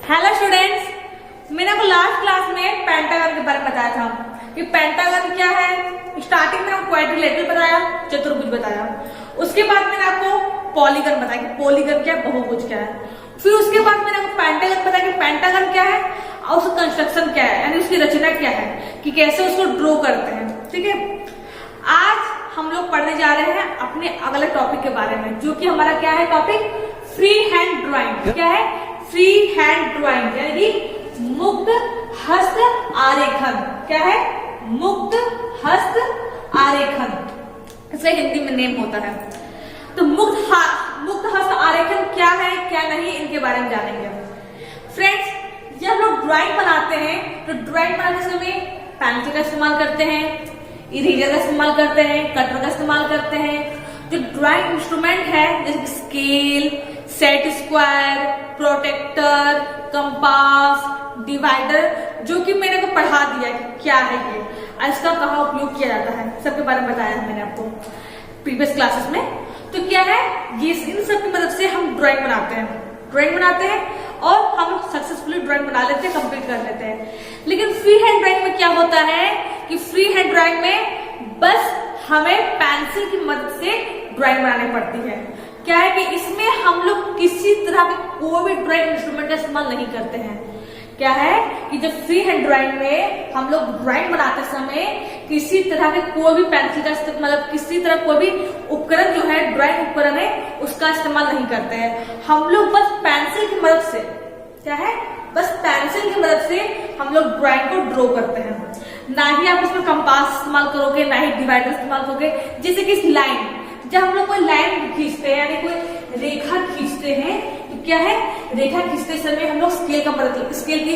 Hello students, मैंने आपको last class में पेंटागन के बारे में बताया था कि पेंटागन क्या है। स्टार्टिंग में आपको क्वाड्रिलेटरल बताया, चतुर्भुज बताया। उसके बाद मैंने आपको पॉलीगन बताया कि पॉलीगन क्या है, बहुभुज क्या है। फिर उसके बाद मैंने आपको पेंटागन बताया कि पेंटागन क्या है और उसका कंस्ट्रक्शन क्या है, यानी उसकी रचना क्या है, कि कैसे उसको ड्रॉ करते हैं। ठीक है, आज हम लोग पढ़ने जा रहे हैं अपने अगले टॉपिक के बारे में, जो कि हमारा क्या है टॉपिक, फ्री हैंड ड्राइंग। क्या है? फ्री हैंड ड्राइंग, यानी कि मुक्त हस्त आरेखन। क्या है? मुक्त हस्त आरेखन, इसका हिंदी में नेम होता है। तो मुक्त हस्त आरेखन क्या है क्या नहीं, इनके बारे में जानेंगे। फ्रेंड्स, जब हम लोग ड्राइंग बनाते हैं तो ड्राइंग बनाते समय पेंसिल का इस्तेमाल करते हैं, इरेजर का इस्तेमाल करते हैं, कटर का इस्तेमाल करते हैं। जो ड्राइंग इंस्ट्रूमेंट है जैसे scale, set square, protractor, compass, divider, जो कि मैंने को पढ़ा दिया कि क्या है ये, इसका कहाँ उपयोग किया जाता है, सबके बारे में बताया है मैंने आपको प्रीवियस क्लासेस में। तो क्या है, ये इन सब की मदद से हम ड्राइंग बनाते हैं और हम सक्सेसफुली ड्राइंग बना लेते हैं, कंप्लीट कर लेते हैं। लेकिन फ्री हैंड ड्राइंग में क्या होता है कि फ्री हैंड ड्राइंग में बस हमें पेंसिल की मदद से ड्राइंग बनानी पड़ती है। क्या है कि इसमें हम लोग किसी तरह के कोई भी ड्राइंग इंस्ट्रूमेंट का इस्तेमाल नहीं करते हैं। क्या है कि जब फ्री हैंड ड्राइंग में हम लोग ड्राइंग बनाते समय किसी तरह के कोई भी पेंसिल का इस्तेमाल, मतलब किसी तरह कोई भी उपकरण जो है, ड्राइंग उपकरण है, उसका इस्तेमाल नहीं करते हैं। हम लोग बस पेंसिल की मदद से, क्या है, बस पेंसिल की मदद से हम लोग ड्राइंग को ड्रॉ करते हैं। ना ही आप उसमें कंपास इस्तेमाल करोगे, ना ही डिवाइडर इस्तेमाल करोगे। जैसे कि इस लाइन, जब हम लोग कोई लाइन खींचते हैं यानी कोई रेखा खींचते हैं, तो क्या है, रेखा खींचते समय हम लोग स्केल की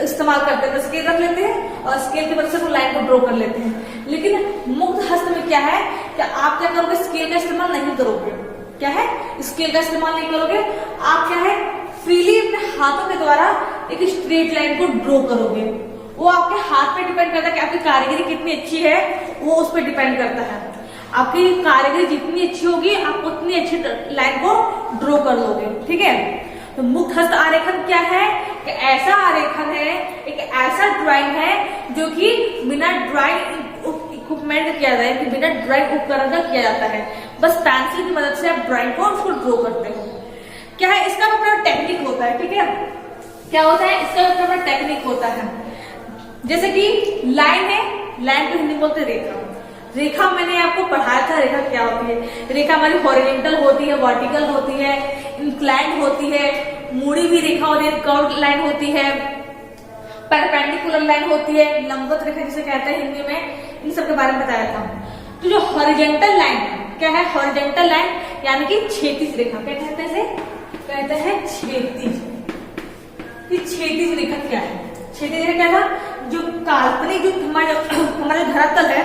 इस्तेमाल करते हैं, तो स्केल रख लेते हैं और स्केल की मदद से लाइन को ड्रॉ कर लेते हैं। लेकिन मुक्त हस्त में क्या है कि आप क्या करोगे, स्केल का इस्तेमाल नहीं करोगे। क्या है, स्केल का इस्तेमाल नहीं करोगे, आप क्या है फ्रीली अपने हाथों के द्वारा एक स्ट्रेट लाइन को ड्रॉ करोगे। वो आपके हाथ पे डिपेंड करता है कि आपकी कारीगरी कितनी अच्छी है, वो उस पर डिपेंड करता है। आपकी कारीगरी जितनी अच्छी होगी, आप उतनी अच्छी लाइन को ड्रॉ कर लोगे। ठीक है, तो मुक्त हस्त आरेखन क्या है कि ऐसा आरेखन है, एक ऐसा ड्राइंग है जो कि बिना ड्राइंग इक्विपमेंट किया जाए, कि बिना ड्राइंग उपकरण का किया जाता है। बस पेंसिल की मदद से आप ड्राइंग को उसको ड्रॉ करते हो। क्या है, इसका अपना टेक्निक होता है। ठीक है, क्या होता है, इसका अपना टेक्निक होता है। जैसे कि लाइन है, लाइन को हिंदी बोलते हैं रेखा। रेखा मैंने आपको पढ़ाया था, रेखा क्या होती है। रेखा हमारी हॉरिजॉन्टल होती है, वर्टिकल होती है, इंक्लाइंड होती है, मुड़ी हुई रेखा होती है, कर्व्ड लाइन होती है, परपेंडिकुलर लाइन होती है, लंबवत रेखा जिसे कहते हैं हिंदी में। इन सब के बारे में बताया था। तो जो हॉरिजॉन्टल लाइन क्या है, हॉरिजॉन्टल लाइन यानी कि क्षैतिज रेखा, क्या कहते हैं, कहते हैं क्षैतिज। क्षैतिज रेखा क्या है, क्षैतिज रेखा क्या था, जो काल्पनिक, जो हमारा धरातल है,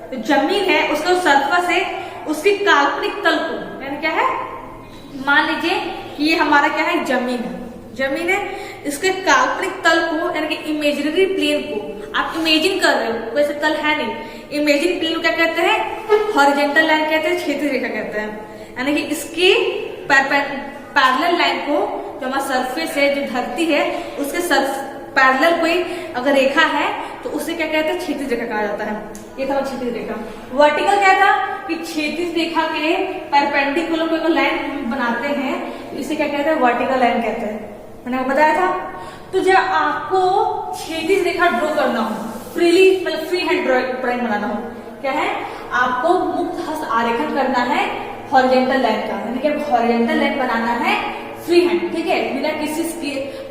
तो जमीन है, उसका सरफेस है, उसके काल्पनिक तल को, यानी क्या है, मान लीजिए कि ये हमारा क्या है, जमीन है, इसके काल्पनिक तल को, यानी कि इमेजिनरी प्लेन को आप इमेजिन कर रहे हो, वैसे तल है नहीं, इमेजिन प्लेन को क्या कहते हैं, हॉरिजॉन्टल लाइन कहते हैं, क्षैतिज रेखा कहते हैं। यानी कि इसकी पैरेलल लाइन को, जो हमारा सरफेस है, जो धरती है, उसके पैरेलल कोई अगर रेखा है तो उसे क्या कहते हैं, क्षैतिज रेखा कहा जाता है। ये था क्षैतिज रेखा। वर्टिकल क्या था कि क्षैतिज रेखा के परपेंडिकुलर कोई लाइन बनाते हैं, इसे क्या कहते हैं, वर्टिकल लाइन कहते हैं। मैंने आपको बताया था। तो जब आपको क्षैतिज रेखा ड्रॉ करना हो, फ्रीली, मतलब फ्री हैंड ड्राइंग बनाना हो, क्या है, आपको मुक्त हस्त आरेखन करना है हॉरिजॉन्टल लाइन का, यानी कि हॉरिजॉन्टल लाइन बनाना है फ्री हैंड। ठीक है,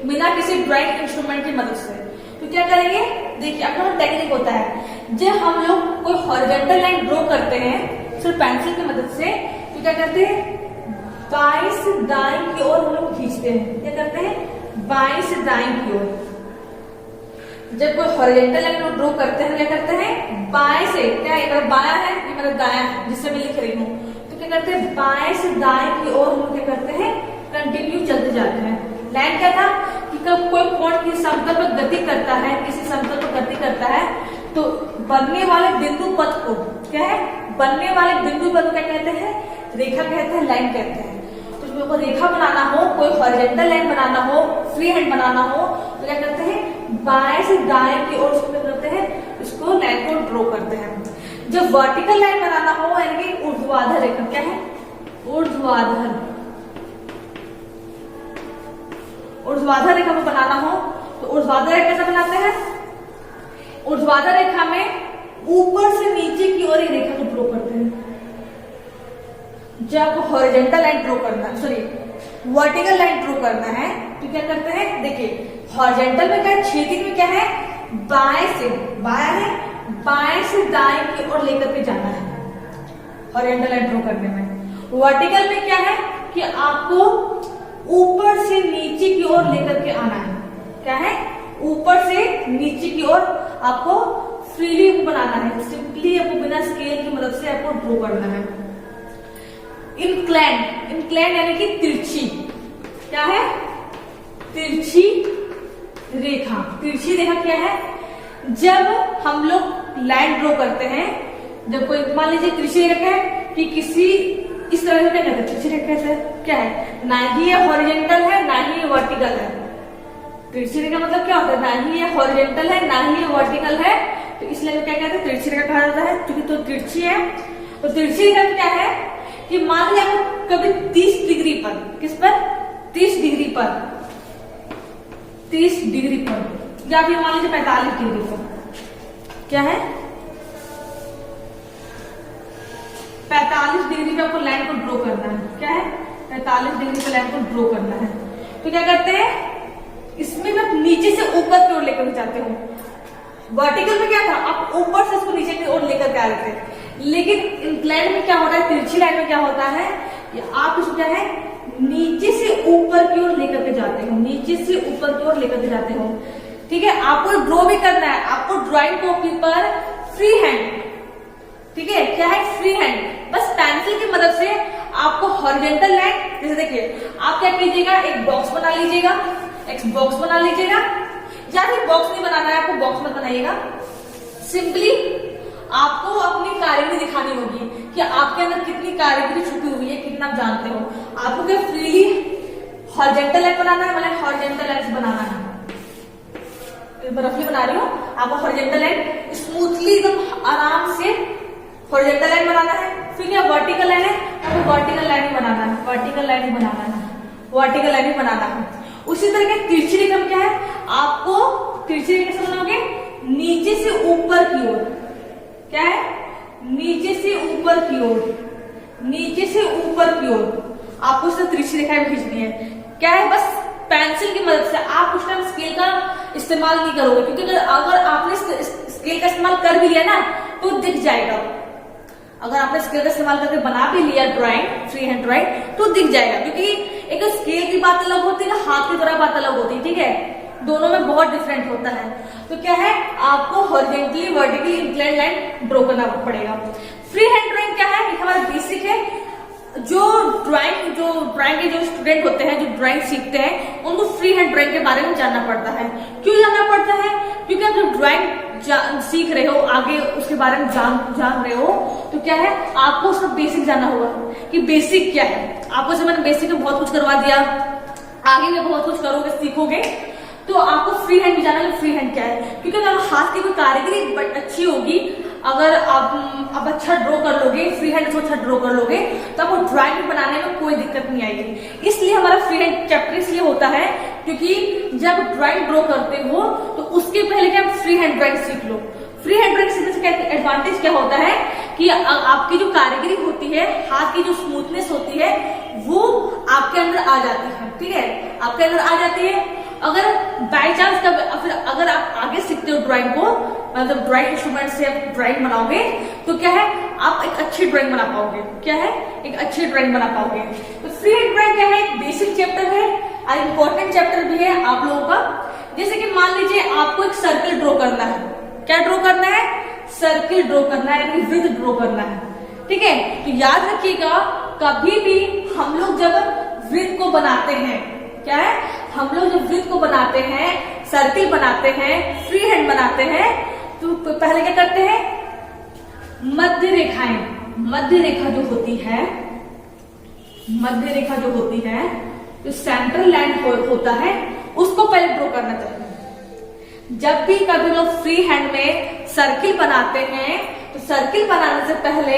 बिना किसी ड्राइंग इंस्ट्रूमेंट की मदद से। तो क्या करेंगे, देखिए अपना टेक्निक होता है। जब हम लोग कोई हॉरिजॉन्टल लाइन ड्रॉ करते हैं सिर्फ पेंसिल की मदद से, तो क्या करते हैं, बाएं से दाएं की ओर हम लोग खींचते हैं। क्या करते हैं, बाएं से दाएं की ओर। जब कोई हॉरिजॉन्टल लाइन ड्रॉ करते हैं, क्या करते हैं, बाएं से, क्या एक बार बायां है, ये मेरा दायां है जिससे मैं लिख रही हूँ, तो क्या करते हैं, बाएं से दाएं की ओर हम लोग क्या करते हैं, कंटिन्यू चलते जाते हैं। लाइन क्या था कि कब कोई पॉइंट किसी समतल पर गति करता है, किसी समतल पर गति करता है, तो बनने वाले बिंदु पथ को, क्या है, बनने वाले बिंदु पथ क्या कहते हैं, रेखा कहते हैं, लाइन कहते हैं। तो को रेखा बनाना हो, कोई हॉरिजॉन्टल लाइन बनाना हो, फ्री हैंड बनाना हो, तो क्या करते हैं, बाएं से दाएं की ओर क्या करते हैं, इसको लाइन को ड्रॉ करते हैं। जब वर्टिकल लाइन बनाना हो यानी कि ऊर्ध्वाधर रेखा, क्या है, ऊर्ध्वाधर रेखा को बनाना हो तो ऊर्ध्वाधर रेखा कैसे बनाते हैं, ऊर्ध्वाधर रेखा में ऊपर से नीचे की ओर एक रेखा को ड्रॉ करते हैं। जब आपको हॉरिजॉन्टल लाइन ड्रॉ करना है, सॉरी वर्टिकल लाइन ड्रॉ करना है तो क्या करते हैं, देखिए हॉरिजॉन्टल में क्या है, छेदित में क्या है, बाएं से दाएं की ओर लेकर के जाना है हॉरिजॉन्टल लाइन ड्रॉ करने में। वर्टिकल में क्या है कि आपको ऊपर से नीचे की ओर लेकर के आना है, क्या है, ऊपर से नीचे की ओर आपको फ्रीली बनाना है, सिंपली आपको बिना स्केल की मदद से आपको ड्रॉ करना है। इंक्लाइन यानी कि तिरछी, क्या है, तिरछी रेखा क्या है, जब हम लोग लाइन ड्रॉ करते हैं, जब कोई मान लीजिए तिरछी रेखा है कि किसी इस तरह से क्या कहते हैं, तिरछी रेखा से क्या है, ना ही ये हॉरिजॉन्टल है ना ही ये वर्टिकल है। तिरछी रेखा मतलब क्या होता है, ना ही ये हॉरिजॉन्टल है ना ही ये वर्टिकल है, तो इसलिए क्या कहते हैं, तिरछी रेखा कहा जाता है, क्योंकि तो तिरछी है। तो तिरछी रेखा क्या है कि मान लिया आपको कभी 30 डिग्री पर, किस पर, 30 डिग्री पर या फिर मान लीजिए 45 डिग्री पर, क्या है, 45 डिग्री पे आपको लाइन को ड्रॉ करना है, क्या है, 45 डिग्री पे लाइन को ड्रॉ करना है। तो क्या करते हैं, इसमें मैं नीचे से ऊपर की ओर लेकर जाते हूँ। वर्टिकल में क्या था, आप ऊपर से इसको नीचे की ओर लेकर के आ रहे थे, लेकिन इंक्लाइन में क्या होता है, तिरछी लाइन में क्या होता है कि आप इसको क्या है, नीचे से ऊपर की ओर लेकर के जाते हो, नीचे से ऊपर की ओर लेकर के जाते हो, ठीक है। आपको ड्रॉ भी करना है, आपको ड्राइंग कॉपी पर फ्री हैंड, ठीक है, क्या है, फ्री हैंड, बस पेंसिल की मदद से आपको हॉरिजॉन्टल लाइन, जैसे देखिए आप क्या कीजिएगा, एक बॉक्स बना लीजिएगा, या फिर बॉक्स नहीं बनाना है आपको, बॉक्स मत बनाइएगा, सिंपली आपको अपनी कारीगरी दिखानी होगी कि आपके अंदर कितनी कारीगरी छुपी हुई है, कितना आप जानते हो। आपको क्या फ्रीली हॉरिजॉन्टल लाइन बनाना है, मतलब हॉरिजॉन्टल लाइन बनाना है, रफली बना रही हूँ, आपको हॉरिजॉन्टल लाइन स्मूथली एकदम आराम से हॉरिजॉन्टल लाइन बनाना है। फिर क्या वर्टिकल लाइन है, आपको वर्टिकल लाइन ही बनाना है, वर्टिकल लाइन ही बनाना है। उसी तरह के तिरछी रेखा में क्या है, आपको तिरछी रेखा कैसे बनाओगे, नीचे से ऊपर की ओर, क्या है, नीचे से ऊपर की ओर आपको उससे तिरछी रेखाएं खींचनी है, क्या है, बस पेंसिल की मदद से। आप उस टाइम स्केल का इस्तेमाल नहीं करोगे, क्योंकि अगर आपने स्केल का इस्तेमाल कर भी लिया ना तो दिख जाएगा। अगर आपने स्केल का इस्तेमाल करके बना भी लिया ड्राइंग, फ्री हैंड ड्राइंग, तो दिख जाएगा, क्योंकि एक स्केल की बात अलग होती है, हाथ की तरह बात अलग होती है, ठीक है, दोनों में बहुत डिफरेंट होता है। तो क्या है, आपको horizontally vertically inclined line draw करना पड़ेगा। फ्री हैंड ड्राइंग क्या है, हमारा बेसिक है। जो ड्राइंग के जो स्टूडेंट होते हैं, जो ड्राइंग सीखते हैं, उनको फ्री हैंड ड्राइंग के बारे में जानना पड़ता है। क्यों जानना पड़ता है, क्योंकि आप जब ड्राइंग सीख रहे हो, आगे उसके बारे में जान रहे हो, तो क्या है, आपको उसका बेसिक जानना होगा कि बेसिक क्या है। आपको से मैंने बेसिक में बहुत कुछ करवा दिया, आगे में बहुत कुछ करोगे, सीखोगे, तो आपको फ्री हैंड भी जाना है। फ्री हैंड क्या है, क्योंकि अगर हाथ की कोई कारीगरी अच्छी होगी, अगर आप अच्छा ड्रॉ कर लोगे, फ्री हैंड से अच्छा ड्रॉ कर लोगे, तो आपको ड्राइंग बनाने में कोई दिक्कत नहीं आएगी। इसलिए हमारा फ्री हैंड चैप्टर इसलिए होता है, क्योंकि जब ड्राइंग ड्रॉ करते हो तो उसके पहले क्या फ्री हैंड ड्राइंग सीख लो। फ्री हैंड ड्राइंग सीखने से एडवांटेज क्या होता है कि आपकी जो कारीगरी होती है, हाथ की जो स्मूथनेस होती है, वो आपके अंदर आ जाती है, ठीक है, आपके अंदर आ जाती है। अगर बाय चांस फिर अगर आप आगे सीखते हो ड्राइंग को, मतलब ड्राइंग इंस्ट्रूमेंट से आप ड्राइंग बनाओगे, तो क्या है, आप एक अच्छी ड्राइंग बना पाओगे, क्या है, एक अच्छी ड्राइंग बना पाओगे। तो फ्री हैंड ड्राइंग क्या है, एक बेसिक चैप्टर है और इम्पोर्टेंट चैप्टर भी है आप लोगों का। जैसे कि मान लीजिए आपको एक सर्कल ड्रॉ करना है, क्या ड्रॉ करना है, सर्किल ड्रॉ करना है, यानी वृत्त ड्रॉ करना है, ठीक है। तो याद रखिएगा, कभी भी हम लोग जब वृत्त को बनाते हैं, क्या है, हम लोग जब वृत्त को बनाते हैं, सर्किल बनाते हैं, फ्री हैंड बनाते हैं, तो पहले क्या करते हैं, मध्य रेखा जो होती है, मध्य रेखा जो होती है, जो सेंट्रल लाइन होता है, उसको पहले ड्रॉ करना चाहिए। जब भी कभी लोग फ्री हैंड में सर्किल बनाते हैं तो सर्किल बनाने से पहले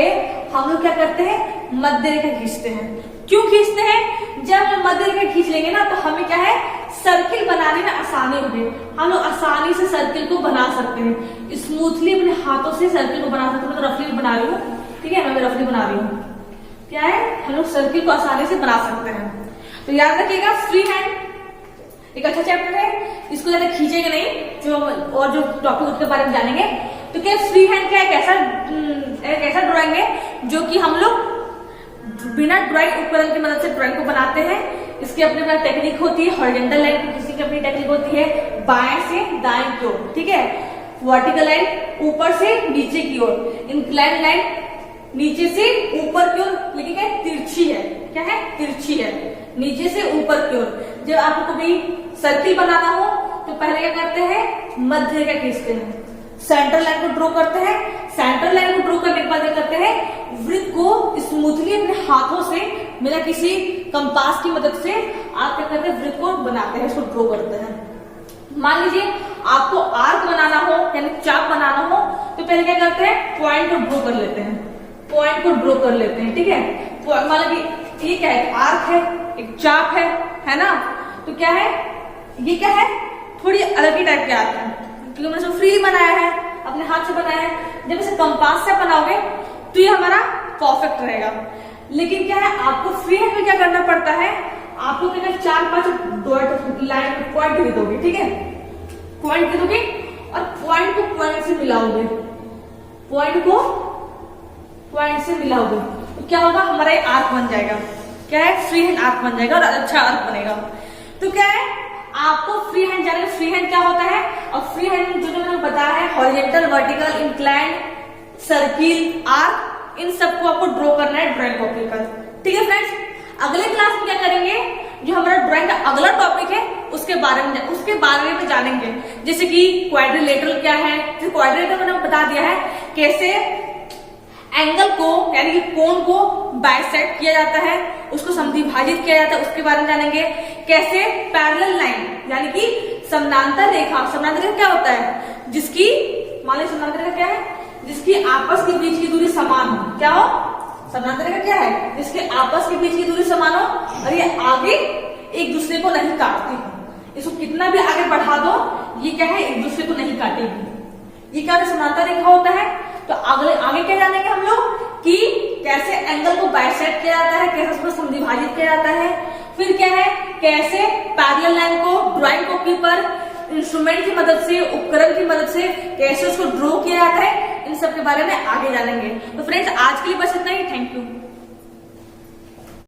हम लोग क्या करते हैं, मध्य रेखा खींचते हैं। क्यों खींचते हैं? जब हम मध्य रेखा खींच लेंगे ना तो हमें क्या है, सर्किल बनाने में आसानी होगी। हम लोग आसानी से सर्किल को बना सकते हैं, स्मूथली अपने हाथों से सर्किल को बना सकते हैं। मैं तो रफली बना रही हूँ, ठीक है, मैं रफली बना रही हूँ। क्या है, हम लोग सर्किल को आसानी से बना सकते हैं। तो याद रखिएगा, फ्री हैंड एक अच्छा चैप्टर है, इसको ज्यादा खींचेंगे नहीं, जो और जो टॉपिक उसके बारे में जानेंगे। तो क्या फ्री हैंड क्या एक ऐसा ड्राइंग है जो कि हम लोग बिना ड्राइंग उपकरण की मदद से ड्राइंग को बनाते हैं। इसकी अपनी अपनी टेक्निक होती है। हॉरिजॉन्टल लाइन किसी की अपनी टेक्निक होती है, बाएं से दाएं की ओर, ठीक है। वर्टिकल लाइन ऊपर से नीचे की ओर, इंक्लाइन लाइन नीचे से ऊपर की ओर, लेकिन क्या तिरछी है, क्या है, तिरछी है, नीचे से ऊपर की ओर। जब आपको कभी सर्किल बनाना हो तो पहले क्या करते हैं, मध्य रेखा खींचते हैं, सेंट्रल लाइन को ड्रॉ करते हैं। सेंट्रल लाइन को ड्रॉ करने के बाद क्या करते हैं, वृत्त को स्मूथली अपने हाथों से बिना किसी कंपास की मदद से आप क्या करते हैं, वृत्त को बनाते हैं, इसको ड्रॉ करते हैं। मान लीजिए आपको आर्क बनाना हो, यानी चाप बनाना हो, तो पहले क्या करते हैं, पॉइंट को ड्रॉ कर लेते हैं, पॉइंट को ड्रॉ कर लेते हैं, ठीक है। मान लीजिए ये क्या है, आर्क है, एक चाप है ना। तो क्या है, ये क्या है, थोड़ी अलग ही टाइप के आर्क है, क्योंकि मैंने इसको फ्री बनाया है, अपने हाथ से बनाया है। जब इसे कंपास से बनाओगे तो ये हमारा परफेक्ट रहेगा। लेकिन क्या है, आपको फ्री हैंड में क्या करना पड़ता है, आपको क्या 4-5 डॉट लाइन पॉइंट दे दोगे, ठीक है, पॉइंट दे दोगे और पॉइंट को पॉइंट से मिलाओगे, पॉइंट को पॉइंट से मिलाओगे, तो क्या होगा, हमारा ये आर्क बन जाएगा। क्या है, फ्री हैंड आर्क बन जाएगा और अच्छा आर्क बनेगा। तो क्या है, आपको फ्री हैंड जाने, फ्री हैंड क्या होता है, और फ्री हैंड जो मैंने बताया है, horizontal, vertical, incline, circle, arc, इन सबको आपको ड्रॉ करना है ड्राइंग कॉपी पर, ठीक है फ्रेंड्स। अगले क्लास में क्या करेंगे, जो हमारा ड्राइंग का अगला टॉपिक है उसके बारे में जानेंगे। जैसे कि क्वाड्रिलेटरल क्या है, जैसे क्वाड्रिलेटरल मैंने बता दिया है, कैसे एंगल को यानी कि कोण को बाइसेक्ट किया जाता है, उसको समद्विभाजित किया जाता है, उसके बारे में जानेंगे। कैसे पैरेलल लाइन यानी कि समानांतर रेखा, समानांतर रेखा क्या होता है, जिसकी मान लीजिए समानांतर रेखा क्या है, जिसकी आपस के बीच की दूरी समान हो। क्या हो, समानांतर रेखा क्या है, जिसके आपस के बीच की दूरी समान हो और ये आगे एक दूसरे को नहीं काटती। इसको कितना भी आगे बढ़ा दो, ये क्या है, एक दूसरे को नहीं काटेगी। ये क्या समानांतर रेखा होता है। तो आगे क्या जानेंगे हम लोग कि कैसे एंगल को बाइसेक्ट किया जाता है, कैसे उसको समद्विभाजित किया जाता है। फिर क्या है, कैसे पैरेलल लाइन को ड्राइंग कॉपी पर इंस्ट्रूमेंट की मदद से, उपकरण की मदद से कैसे उसको ड्रॉ किया जाता है, इन सब के बारे में आगे जानेंगे। तो फ्रेंड्स आज के लिए बस इतना ही, थैंक यू।